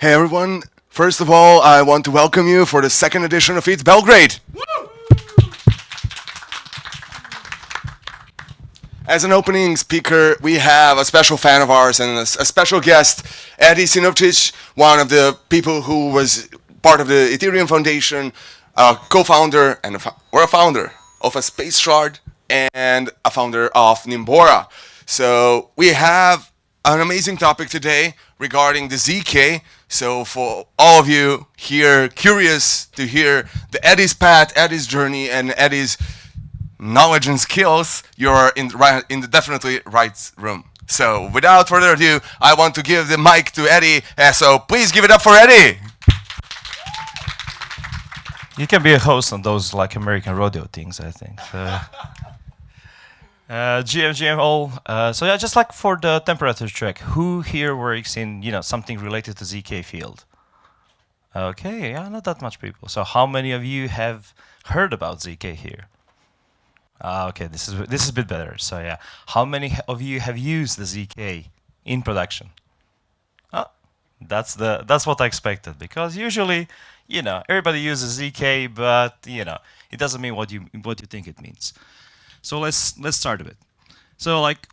Hey everyone, first of all, I want to welcome you for the second edition of It's Belgrade. As an opening speaker, we have a special fan of ours and a special guest, Edi Sinovcic, one of the people who was part of the Ethereum Foundation, a co-founder or a founder of a SpaceShard and a founder of Nimbora. So we have an amazing topic today regarding the ZK. So for all of you here curious to hear the Eddie's path, Eddie's journey, and Eddie's knowledge and skills, you're in the definitely right room. So without further ado, I want to give the mic to Eddie. So please give it up for Eddie. You can be a host on those like American rodeo things, I think. So, GM all. So yeah, just like for the temperature check, who here works in something related to ZK field? Okay, yeah, not that much people. So how many of you have heard about ZK here? Okay, this is a bit better. So yeah, how many of you have used the ZK in production? Oh, that's what I expected, because usually, everybody uses ZK, but it doesn't mean what you think it means. So let's start a bit. So like,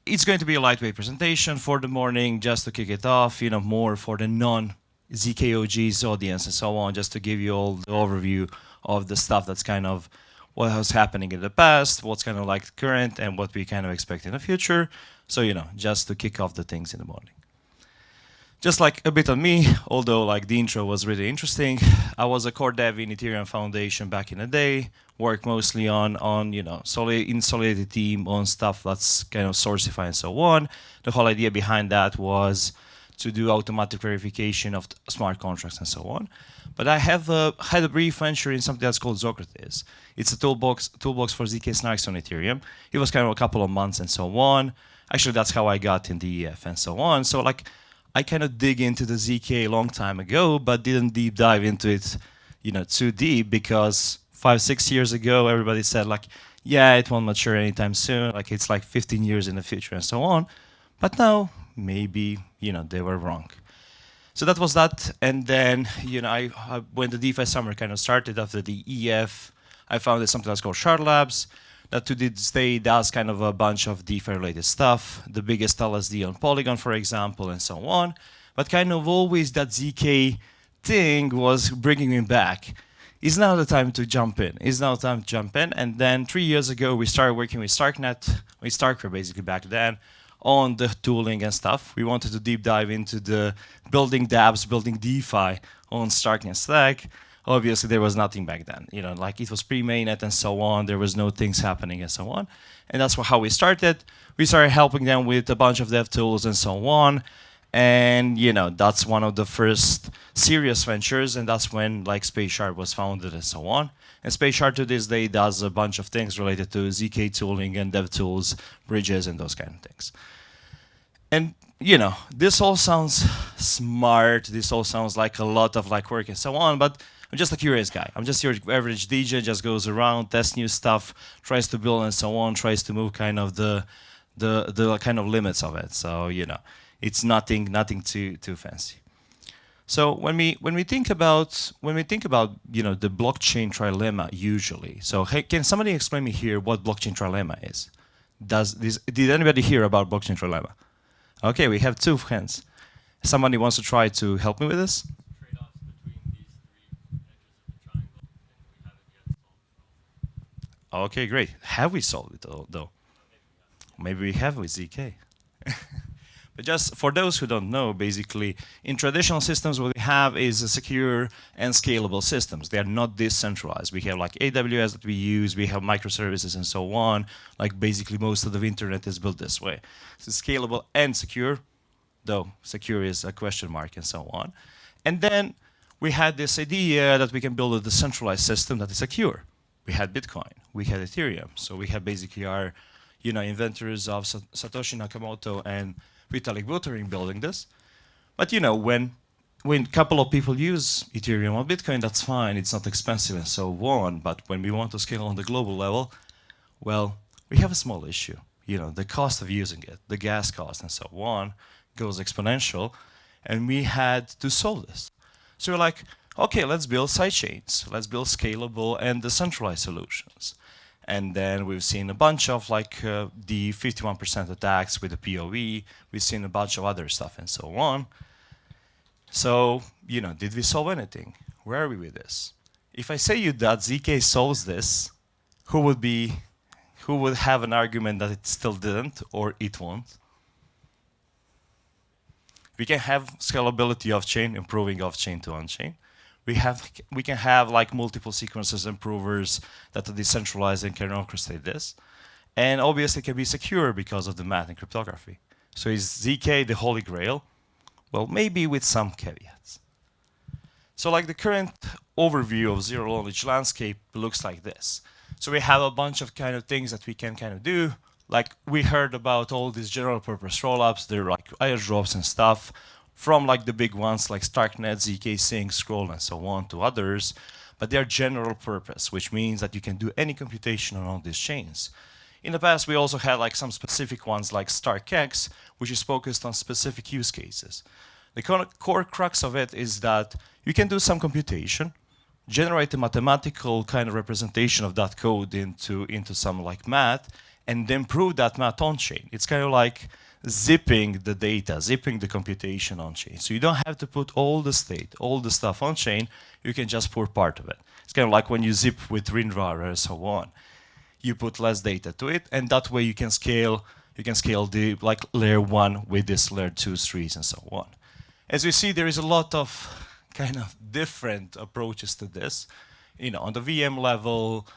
it's going to be a lightweight presentation for the morning, just to kick it off. More for the non-ZKOGs audience and so on, just to give you all the overview of the stuff that's kind of what was happening in the past, what's kind of like current, and what we kind of expect in the future. So, just to kick off the things in the morning. Just like a bit on me, although like the intro was really interesting, I was a core dev in Ethereum Foundation back in the day, worked mostly on in Solidity team on stuff that's kind of Sourcify and so on. The whole idea behind that was to do automatic verification of smart contracts and so on. But I have had a brief venture in something that's called Socrates. It's a toolbox for ZK snarks on Ethereum. It was kind of a couple of months and so on. Actually, that's how I got in the EF and so on. So like, I kind of dig into the ZK a long time ago, but didn't deep dive into it, too deep, because 5-6 years ago, everybody said like, yeah, it won't mature anytime soon. Like it's like 15 years in the future and so on. But now maybe, they were wrong. So that was that. And then, when the DeFi summer kind of started after the EF, I founded something that's called Shard Labs, that to this day does kind of a bunch of DeFi-related stuff, the biggest LSD on Polygon, for example, and so on. But kind of always that ZK thing was bringing me back. Is now the time to jump in. And then 3 years ago, we started working with Starkware basically back then, on the tooling and stuff. We wanted to deep dive into the building dApps, building DeFi on Starknet stack. Obviously, there was nothing back then. Like it was pre-mainnet and so on. There was no things happening and so on. And that's how we started. We started helping them with a bunch of dev tools and so on. And that's one of the first serious ventures. And that's when like SpaceShard was founded and so on. And SpaceShard to this day does a bunch of things related to ZK tooling and dev tools, bridges, and those kind of things. And this all sounds smart. This all sounds like a lot of like work and so on. But I'm just a curious guy. I'm just your average DJ, just goes around, tests new stuff, tries to build and so on, tries to move kind of the kind of limits of it. So it's nothing too fancy. So when we think about the blockchain trilemma usually. So hey, can somebody explain me here what blockchain trilemma is? Did anybody hear about blockchain trilemma? Okay, we have 2 hands. Somebody wants to try to help me with this? Trade-offs between these 3 edges of the triangle, and we haven't yet solved the problem. Okay, great. Have we solved it though? Maybe we have with ZK. But just for those who don't know, basically, in traditional systems, what we have is a secure and scalable systems. They are not decentralized. We have like AWS that we use, we have microservices and so on. Like basically most of the internet is built this way. So scalable and secure, though secure is a question mark and so on. And then we had this idea that we can build a decentralized system that is secure. We had Bitcoin, we had Ethereum. So we have basically our inventors of Satoshi Nakamoto and Vitalik Buterin building this. But when a couple of people use Ethereum or Bitcoin, that's fine, it's not expensive and so on. But when we want to scale on the global level, well, we have a small issue. The cost of using it, the gas cost and so on, goes exponential. and we had to solve this. So we're like, okay, let's build sidechains. Let's build scalable and decentralized solutions. And then we've seen a bunch of the 51% attacks with the POE. We've seen a bunch of other stuff and so on. So, did we solve anything? Where are we with this? If I say you that ZK solves this, who would have an argument that it still didn't or it won't? We can have scalability off-chain, improving off-chain to on-chain. We can have multiple sequences improvers that are decentralized and can orchestrate this. And obviously it can be secure because of the math and cryptography. So is ZK the holy grail? Well, maybe with some caveats. So the current overview of zero-knowledge landscape looks like this. So we have a bunch of things that we can do. We heard about all these general purpose rollups. They're airdrops and stuff from the big ones like Starknet, ZK Sync, Scroll, and so on to others. But they're general purpose, which means that you can do any computation on all these chains. In the past, we also had some specific ones like StarkX, which is focused on specific use cases. The core crux of it is that you can do some computation, generate a mathematical representation of that code into some math, and then prove that math on-chain. It's like zipping the data, zipping the computation on-chain. So you don't have to put all the state, all the stuff on-chain, you can just pour part of it. It's like when you zip with WinRAR and so on. You put less data to it, and that way you can scale the layer 1 with this layer 2 trees and so on. As we see, there is a lot of different approaches to this, on the VM level,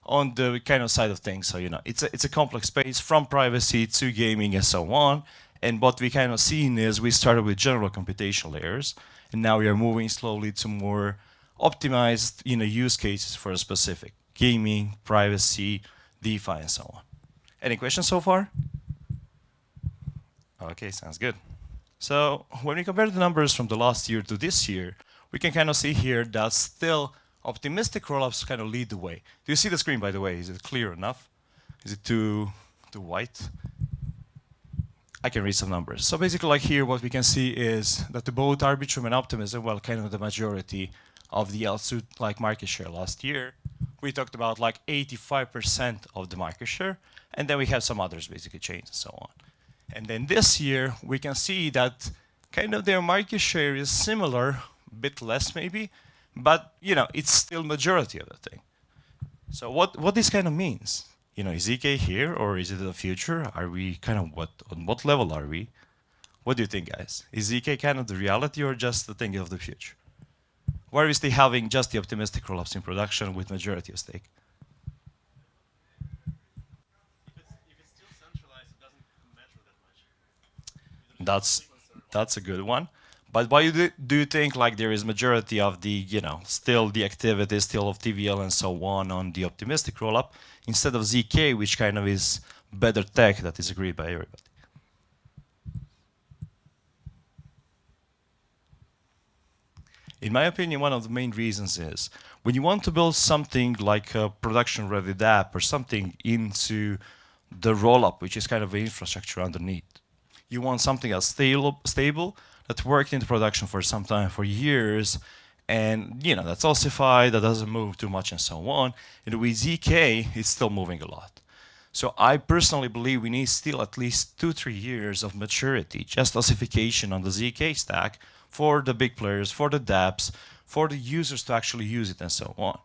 on the side of things. So it's a complex space from privacy to gaming and so on. And what we seen is we started with general computation layers, and now we are moving slowly to more optimized use cases for a specific gaming, privacy, DeFi, and so on. Any questions so far? Okay, sounds good. So when we compare the numbers from the last year to this year, we can see here that still optimistic rollups lead the way. Do you see the screen, by the way? Is it clear enough? Is it too white? I can read some numbers. So basically here what we can see is that both Arbitrum and Optimism, well, the majority of the L2 market share last year. We talked about 85% of the market share, and then we have some others, basically chains and so on. And then this year, we can see that their market share is similar, a bit less maybe, but it's still majority of the thing. So what this means? Is ZK here or is it the future? Are we on what level are we? What do you think, guys? Is ZK the reality or just the thing of the future? Why are we still having just the optimistic rollups in production with majority of stake? If it's still centralized, it doesn't matter that much. That's a good one. But why do you think there is majority of the still the activity still of TVL and so on the optimistic rollup instead of ZK, which is better tech that is agreed by everybody? In my opinion, one of the main reasons is when you want to build something like a production-ready app or something into the rollup, which is an infrastructure underneath, you want something that's stable, that worked into production for some time, for years, and that's ossified, that doesn't move too much and so on. And with ZK, it's still moving a lot. So I personally believe we need still at least 2-3 years of maturity, just ossification on the ZK stack for the big players, for the dApps, for the users to actually use it and so on.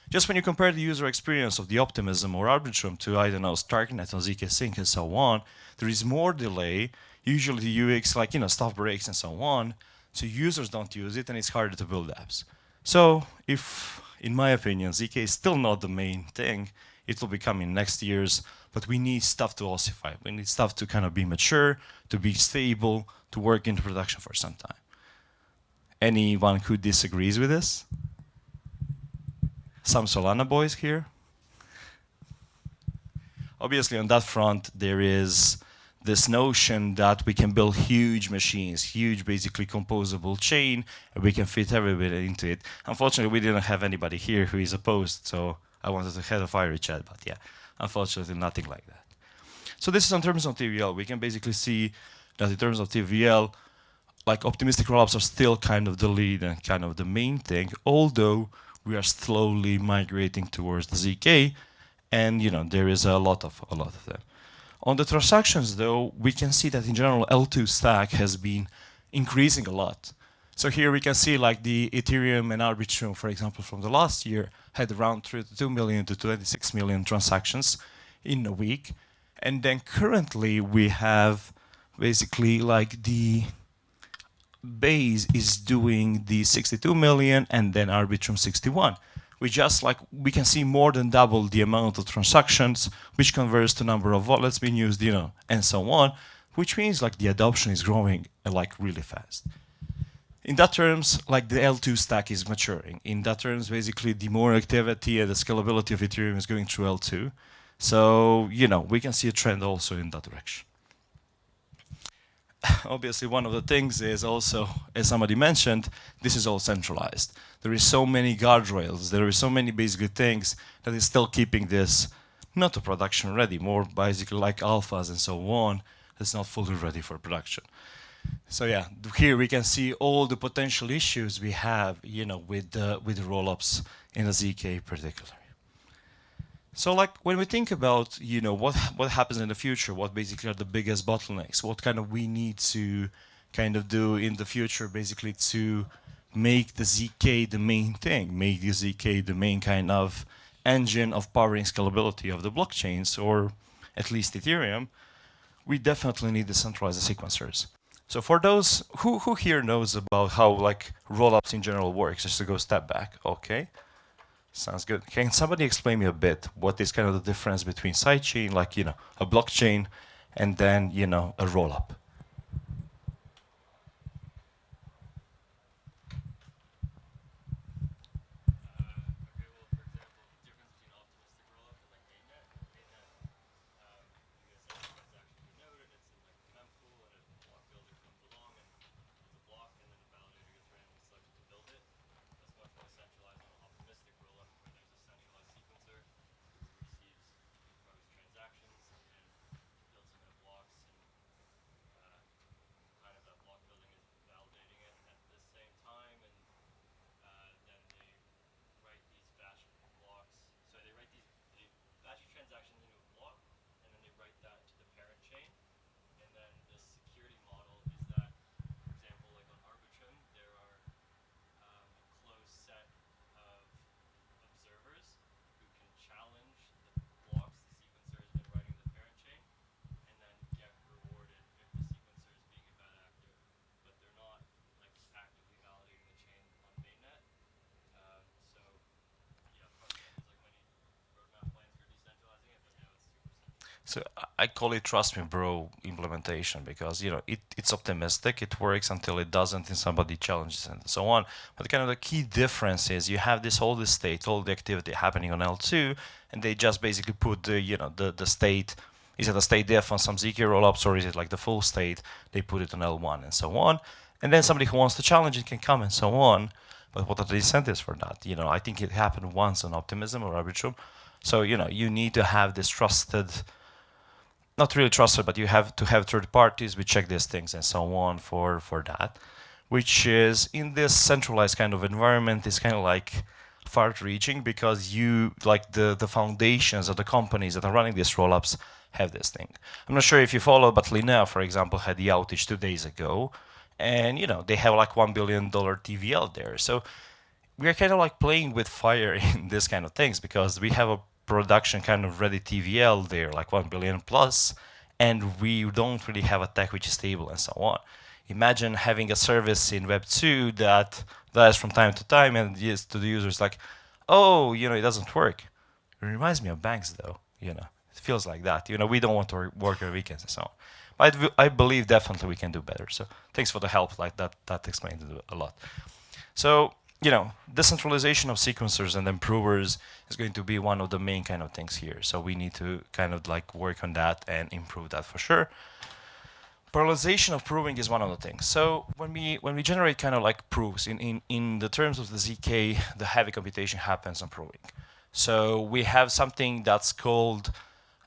Just when you compare the user experience of the Optimism or Arbitrum to, I don't know, Starknet or ZK Sync and so on, there is more delay. Usually the UX, stuff breaks and so on, so users don't use it and it's harder to build apps. So if, in my opinion, ZK is still not the main thing, it will be coming next years, but we need stuff to ossify. We need stuff to be mature, to be stable, to work into production for some time. Anyone who disagrees with this? Some Solana boys here? Obviously on that front, there is this notion that we can build huge machines, huge basically composable chain, and we can fit everybody into it. Unfortunately, we didn't have anybody here who is opposed, so I wanted to have a fiery chat, but yeah, unfortunately nothing like that. So this is in terms of TVL. We can basically see that in terms of TVL, like optimistic rollups are still kind of the lead and kind of the main thing, although we are slowly migrating towards the ZK, and there is a lot of them. On the transactions, though, we can see that in general L2 stack has been increasing a lot. So here we can see like the Ethereum and Arbitrum, for example, from the last year had around 32 million to 26 million transactions in a week. And then currently we have basically like the base is doing the 62 million and then Arbitrum 61. We can see more than double the amount of transactions, which converts to number of wallets being used, and so on, which means like the adoption is growing like really fast. In that terms, like the L2 stack is maturing. In that terms, basically the more activity and the scalability of Ethereum is going through L2. So, we can see a trend also in that direction. Obviously, one of the things is also, as somebody mentioned, this is all centralized. There is so many guardrails, there is so many basically things that is still keeping this not to production ready, more basically like alphas and so on, that's not fully ready for production. So yeah, here we can see all the potential issues we have, with the rollups in the ZK particularly. So like when we think about, what happens in the future, what basically are the biggest bottlenecks, what kind of we need to kind of do in the future basically to make the ZK the main thing, make the ZK the main kind of engine of powering scalability of the blockchains, or at least Ethereum, we definitely need to centralize the sequencers. So for those who here knows about how like rollups in general works, just to go step back, okay? Sounds good. Can somebody explain me a bit what is kind of the difference between sidechain, like a blockchain, and then a rollup? Okay, well, for example, the difference between optimistic rollup and like mainnet. Mainnet, you guys send a transaction to a node and it's in like a mempool and a block builder comes along and builds a block and then the validator gets randomly selected to build it. That's much more centralized on an optimistic rollup where there's a centralized sequencer who receives those transactions and builds them in blocks and kind of that block building is validating it at the same time and then they write these batch blocks. So they write these batchy transactions into a block, and then they write that to the parent chain. And then the security model is that, for example, like on Arbitrum, there are a closed set of observers who can challenge the blocks the sequencer has been writing to the parent chain, and then get rewarded if the sequencer is being a bad actor. But they're not like actively validating the chain on mainnet. So yeah, front end is like many roadmap plans for decentralizing it, but now it's super centralized. So I call it trust me bro implementation because it's optimistic, it works until it doesn't and somebody challenges it and so on. But kind of the key difference is you have all this state, all the activity happening on L2, and they just basically put the state. Is it a state diff on some ZK rollups, or is it like the full state? They put it on L1 and so on. And then somebody who wants to challenge it can come and so on. But what are the incentives for that? I think it happened once on Optimism or Arbitrum. So, you need to have this trusted, not really trusted, but you have to have third parties which check these things and so on for that, which is in this centralized kind of environment is kind of like far-reaching because the foundations of the companies that are running these rollups have this thing. I'm not sure if you follow, but Linnea, for example, had the outage 2 days ago, and they have like $1 billion TVL there. So we are kind of like playing with fire in this kind of things because we have a production kind of ready TVL there, like 1 billion plus, and we don't really have a tech which is stable and so on. Imagine having a service in Web 2 that does from time to time and yes, to the users like, oh, it doesn't work. It reminds me of banks though, it feels like that. We don't want to work on weekends and so on. But I believe definitely we can do better. So thanks for the help, like that explained it a lot. So, decentralization of sequencers and improvers is going to be one of the main kind of things here. So we need to kind of like work on that and improve that for sure. Parallelization of proving is one of the things. So when we generate kind of like proofs in the terms of the ZK, the heavy computation happens on proving. So we have something that's called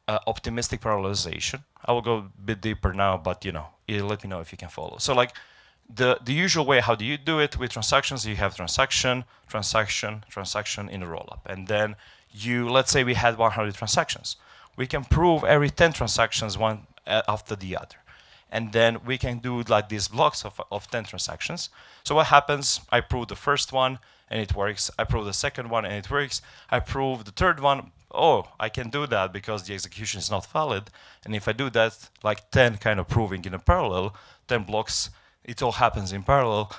optimistic parallelization. I will go a bit deeper now, but let me know if you can follow. So like The usual way, how do you do it with transactions? You have transaction, transaction, transaction in a rollup. And then you, let's say we had 100 transactions. We can prove every 10 transactions one after the other. And then we can do like these blocks of 10 transactions. So what happens? I prove the first one and it works. I prove the second one and it works. I prove the third one. Oh, I can do that because the execution is not valid. And if I do that, like 10 kind of proving in a parallel, 10 blocks, it all happens in parallel.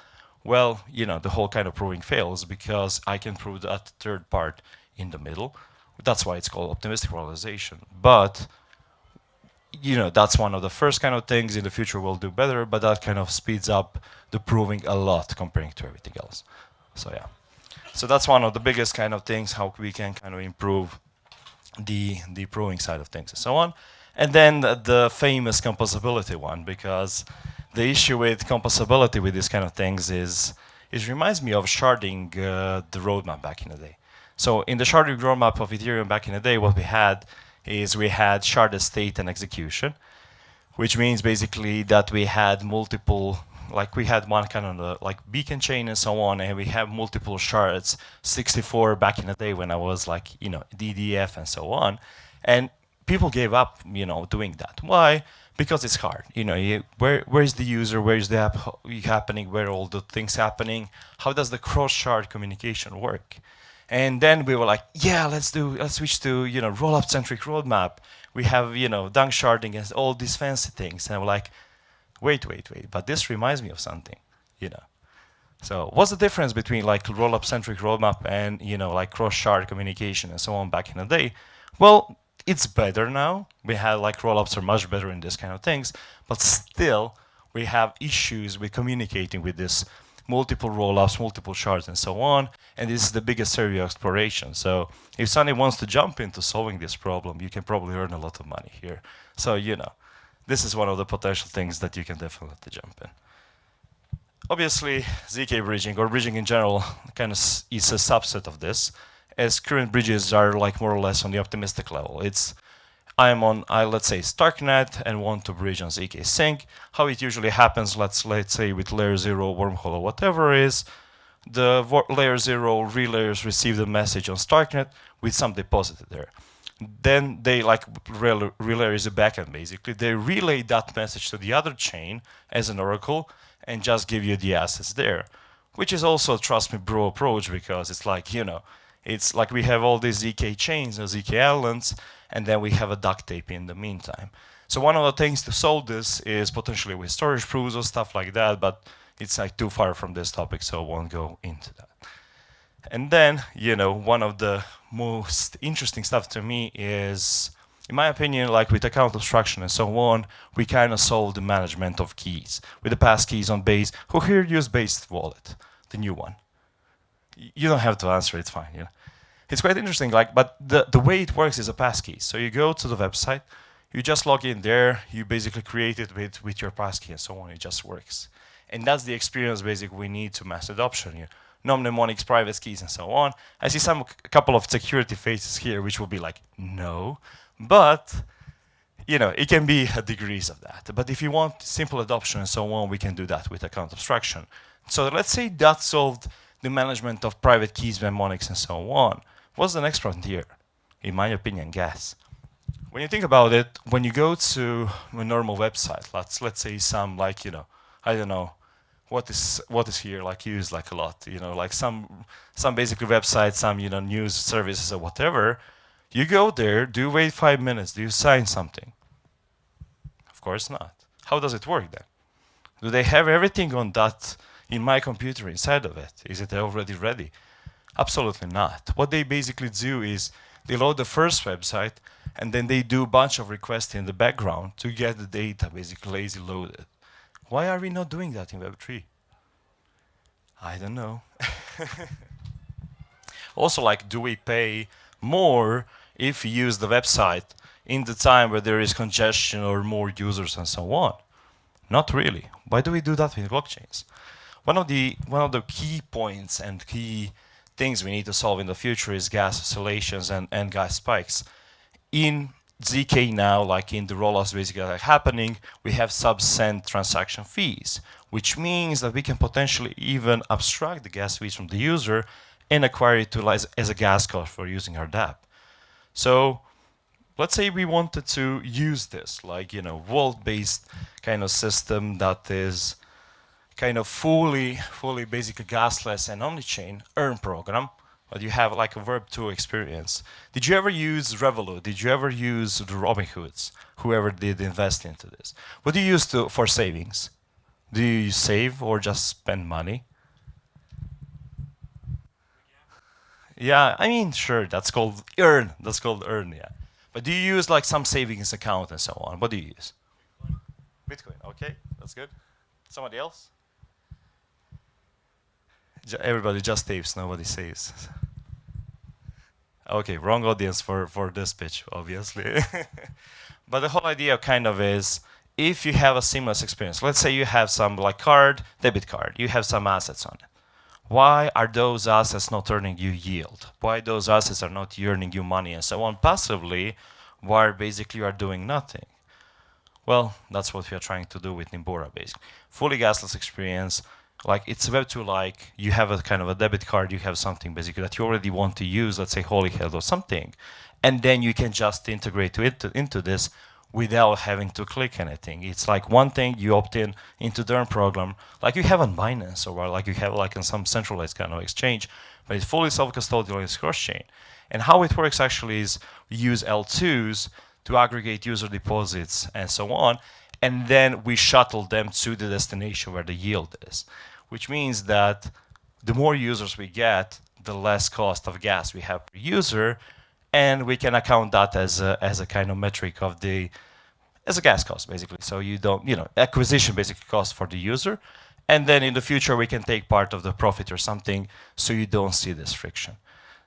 Well, the whole kind of proving fails because I can prove that third part in the middle. That's why it's called optimistic parallelization. But that's one of the first kind of things. In the future we'll do better, but that kind of speeds up the proving a lot comparing to everything else. So yeah. So that's one of the biggest kind of things, how we can kind of improve the proving side of things and so on. And then the famous composability one, because the issue with composability with these kind of things is it reminds me of sharding the roadmap back in the day. So in the sharding roadmap of Ethereum back in the day, what we had is we had sharded state and execution, which means basically that we had multiple, like we had one kind of like beacon chain and so on, and we have multiple shards, 64 back in the day when I was like, DDF and so on. And people gave up, doing that. Why? Because it's hard. Where is the user? Where is the app happening? Where are all the things happening? How does the cross-shard communication work? And then we were like, yeah, let's switch to roll-up centric roadmap. We have dunk sharding and all these fancy things. And we're like, wait, but this reminds me of something, So what's the difference between like roll-up centric roadmap and like cross-shard communication and so on back in the day? Well, it's better now. We have like roll-ups are much better in this kind of things, but still we have issues with communicating with this multiple roll-ups, multiple shards, and so on. And this is the biggest area of exploration. So if somebody wants to jump into solving this problem, you can probably earn a lot of money here. So, this is one of the potential things that you can definitely jump in. Obviously, ZK bridging, or bridging in general, kind of is a subset of this, as current bridges are like more or less on the optimistic level. I'm on, let's say, Starknet and want to bridge on ZK Sync. How it usually happens, let's say with layer 0 wormhole or whatever is, the layer 0 relayers receive the message on Starknet with some deposited there. Then they relay is a backend basically. They relay that message to the other chain as an oracle and just give you the assets there, which is also a trust me bro approach because it's like, it's like we have all these ZK chains and ZK islands, and then we have a duct tape in the meantime. So one of the things to solve this is potentially with storage proofs or stuff like that, but it's like too far from this topic, so I won't go into that. And then, one of the most interesting stuff to me is, in my opinion, like with account abstraction and so on, we kind of solve the management of keys with the passkeys on Base. Who here use Base Wallet, the new one? You don't have to answer, it's fine. It's quite interesting, but the way it works is a passkey. So you go to the website, you just log in there, you basically create it with your passkey and so on, it just works. And that's the experience basically we need to mass adoption. Non-mnemonics, private keys, and so on. I see a couple of security faces here, which will be like, no. But, it can be degrees of that. But if you want simple adoption and so on, we can do that with account abstraction. So let's say that solved the management of private keys, mnemonics, and so on. What's the next frontier? In my opinion, gas. When you think about it, when you go to a normal website, let's say some I don't know, what is here used a lot, like some basically websites, some news services or whatever. You go there, do you wait 5 minutes? Do you sign something? Of course not. How does it work then? Do they have everything on that in my computer inside of it? Is it already ready? Absolutely not. What they basically do is they load the first website and then they do a bunch of requests in the background to get the data basically lazy loaded. Why are we not doing that in Web3? I don't know. Also, do we pay more if we use the website in the time where there is congestion or more users and so on? Not really. Why do we do that with blockchains? One of the key points and key things we need to solve in the future is gas oscillations and gas spikes. In ZK now, like in the rollouts basically like happening, we have sub-cent transaction fees, which means that we can potentially even abstract the gas fees from the user and acquire it to as a gas cost for using our dApp. So let's say we wanted to use this, like, vault-based kind of system that is kind of fully basically gasless and omni-chain earn program, but you have like a Verb2 experience. Did you ever use Revolut? Did you ever use the Robinhoods? Whoever did invest into this. What do you use for savings? Do you save or just spend money? Yeah, I mean, sure, that's called earn. That's called earn, yeah. But do you use like some savings account and so on? What do you use? Bitcoin. Okay, that's good. Somebody else? Everybody just tapes, nobody saves. Okay, wrong audience for this pitch, obviously. But the whole idea kind of is, if you have a seamless experience, let's say you have some like debit card, you have some assets on it. Why are those assets not earning you yield? Why those assets are not earning you money and so on passively, while basically you are doing nothing? Well, that's what we are trying to do with Nimbora, basically. Fully gasless experience, like it's Web2, like you have a kind of a debit card, you have something basically that you already want to use, let's say Holyhead or something, and then you can just integrate into this without having to click anything. It's like one thing, you opt in into their program, like you have on Binance or like you have like in some centralized kind of exchange, but it's fully self-custodial, it's cross-chain. And how it works actually is we use L2s to aggregate user deposits and so on, and then we shuttle them to the destination where the yield is, which means that the more users we get, the less cost of gas we have per user, and we can account that as a kind of metric of as a gas cost, basically. So you don't, acquisition basically cost for the user, and then in the future we can take part of the profit or something, so you don't see this friction.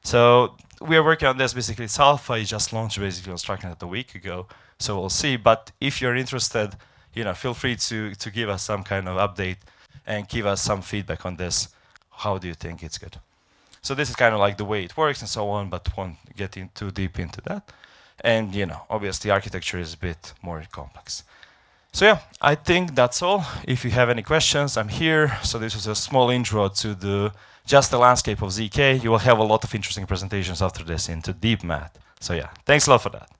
So we are working on this. Basically, it's alpha. It just launched basically on StarkNet a week ago. So we'll see. But if you're interested, feel free to give us some kind of update and give us some feedback on this. How do you think it's good? So this is kind of like the way it works and so on, but won't get in too deep into that. And obviously, architecture is a bit more complex. So yeah, I think that's all. If you have any questions, I'm here. So this was a small intro to just the landscape of ZK. You will have a lot of interesting presentations after this into deep math. So yeah, thanks a lot for that.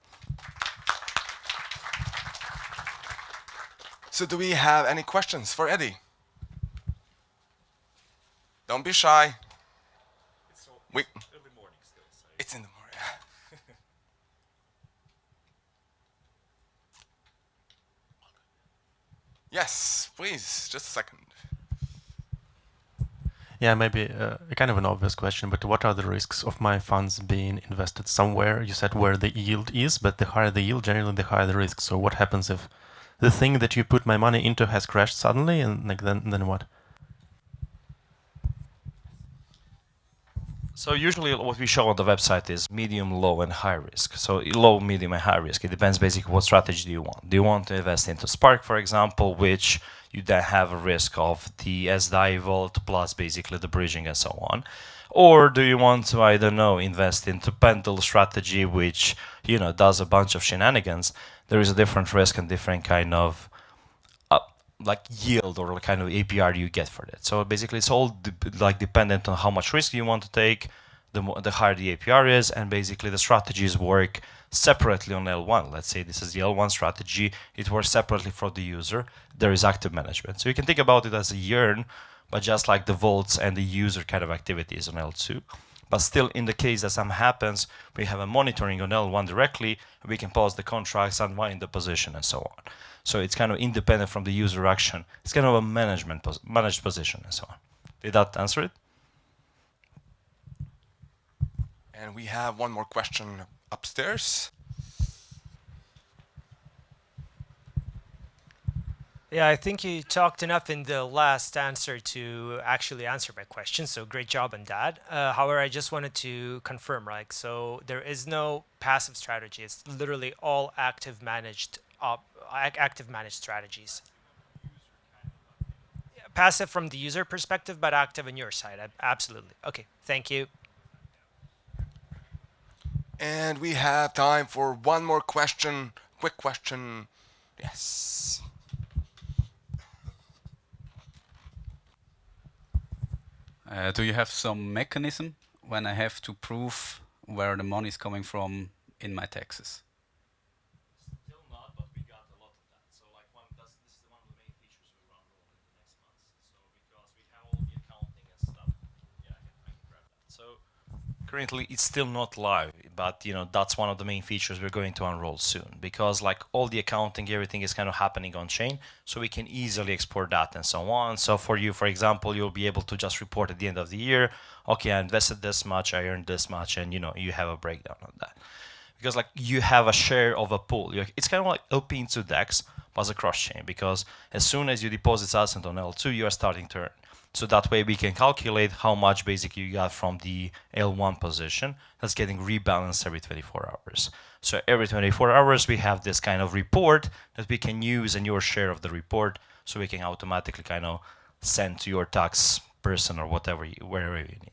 So do we have any questions for Eddie? Don't be shy. It's early morning still. So It's in the morning. Yes, please, just a second. Yeah, maybe kind of an obvious question, but what are the risks of my funds being invested somewhere? You said where the yield is, but the higher the yield, generally the higher the risk. So what happens if the thing that you put my money into has crashed suddenly, and like then what? So usually what we show on the website is medium, low, and high risk. So low, medium, and high risk. It depends basically what strategy do you want. Do you want to invest into Spark, for example, which you then have a risk of the SDI vault plus basically the bridging and so on? Or do you want to, I don't know, invest into Pendle strategy, which does a bunch of shenanigans? There is a different risk and different kind of like yield or kind of APR you get for that. So basically, it's all dependent on how much risk you want to take. The higher the APR is, and basically the strategies work separately on L1. Let's say this is the L1 strategy. It works separately for the user. There is active management. So you can think about it as a yearn, but just like the vaults and the user kind of activities on L2. But still, in the case that something happens, we have a monitoring on L1 directly. We can pause the contracts, unwind the position, and so on. So it's kind of independent from the user action. It's kind of a managed position and so on. Did that answer it? And we have one more question upstairs. Yeah, I think you talked enough in the last answer to actually answer my question, so great job on that. However, I just wanted to confirm, right? So there is no passive strategy. It's literally all active managed strategies. Passive from the user perspective, but active on your side. Absolutely. Okay, thank you. And we have time for one more question. Quick question. Yes. Do you have some mechanism when I have to prove where the money is coming from in my taxes? Still not, but we got a lot of that. So like this is one of the main features we run roll in the next months. So because we have all the accounting and stuff, yeah, I can grab that. So currently it's still not live, but that's one of the main features we're going to unroll soon because like all the accounting, everything is kind of happening on chain, so we can easily export that and so on. So for you, for example, you'll be able to just report at the end of the year, okay, I invested this much, I earned this much, and you have a breakdown of that. Because like you have a share of a pool. It's kind of like LP into DEX, but as a cross chain, because as soon as you deposit asset on L2, you are starting to earn. So that way we can calculate how much basically you got from the L1 position that's getting rebalanced every 24 hours. So every 24 hours we have this kind of report that we can use in your share of the report, so we can automatically kind of send to your tax person or whatever, wherever you need.